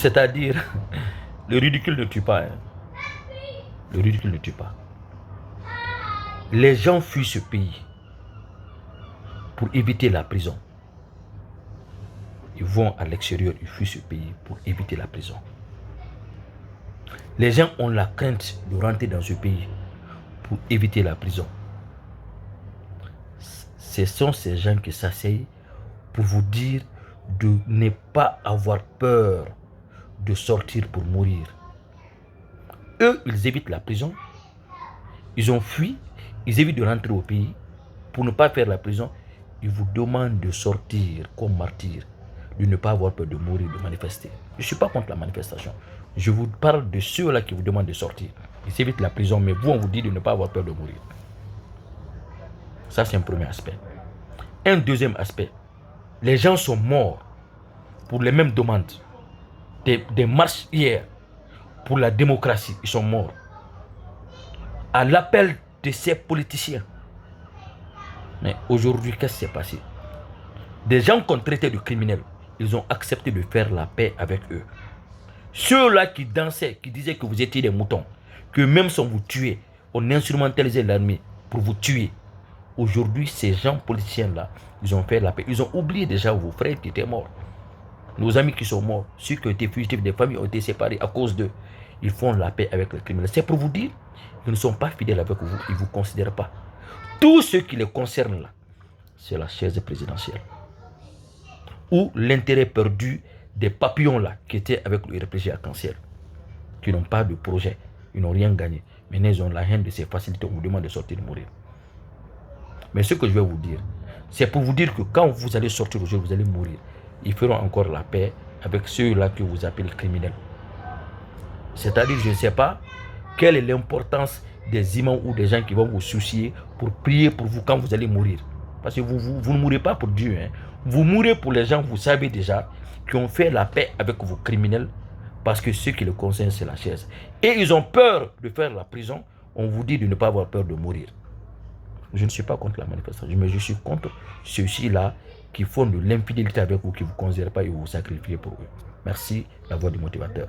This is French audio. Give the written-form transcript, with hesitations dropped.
C'est-à-dire, le ridicule ne tue pas. Hein. Le ridicule ne tue pas. Les gens fuient ce pays pour éviter la prison. Ils vont à l'extérieur, ils fuient ce pays pour éviter la prison. Les gens ont la crainte de rentrer dans ce pays pour éviter la prison. Ce sont ces gens qui s'asseyent pour vous dire de ne pas avoir peur de sortir pour mourir. Eux, ils évitent la prison. Ils ont fui. Ils évitent de rentrer au pays. Pour ne pas faire la prison, ils vous demandent de sortir comme martyr, de ne pas avoir peur de mourir, de manifester. Je ne suis pas contre la manifestation. Je vous parle de ceux-là qui vous demandent de sortir. Ils évitent la prison, mais vous, on vous dit de ne pas avoir peur de mourir. Ça, c'est un premier aspect. Un deuxième aspect, les gens sont morts pour les mêmes demandes. Des marches hier pour la démocratie, ils sont morts. À l'appel de ces politiciens. Mais aujourd'hui, qu'est-ce qui s'est passé? Des gens qu'on traitait de criminels, ils ont accepté de faire la paix avec eux. Ceux-là qui dansaient, qui disaient que vous étiez des moutons, que même sans vous tuer, on instrumentalisait l'armée pour vous tuer. Aujourd'hui, ces gens politiciens-là, ils ont fait la paix. Ils ont oublié déjà vos frères qui étaient morts. Nos amis qui sont morts, ceux qui ont été fugitifs, des familles ont été séparées à cause d'eux. Ils font la paix avec les criminels. C'est pour vous dire, ils ne sont pas fidèles avec vous, ils ne vous considèrent pas. Tout ce qui les concerne là, c'est la chaise présidentielle. Ou l'intérêt perdu des papillons là, qui étaient avec le RPG arc-en-ciel, qui n'ont pas de projet, ils n'ont rien gagné. Maintenant, ils ont la haine de ces facilités, on vous demande de sortir, de mourir. Mais ce que je vais vous dire, c'est pour vous dire que quand vous allez sortir aujourd'hui, vous allez mourir. Ils feront encore la paix avec ceux-là que vous appelez criminels. C'est-à-dire, je ne sais pas quelle est l'importance des imams ou des gens qui vont vous soucier pour prier pour vous quand vous allez mourir. Parce que vous ne mourrez pas pour Dieu. Hein. Vous mourrez pour les gens, vous savez déjà, qui ont fait la paix avec vos criminels. Parce que ce qui les concerne, c'est la chaise. Et ils ont peur de faire la prison. On vous dit de ne pas avoir peur de mourir. Je ne suis pas contre la manifestation, mais je suis contre ceux-ci-là qui font de l'infidélité avec vous, qui ne vous considèrent pas et vous sacrifiez pour eux. Merci, la voix du motivateur.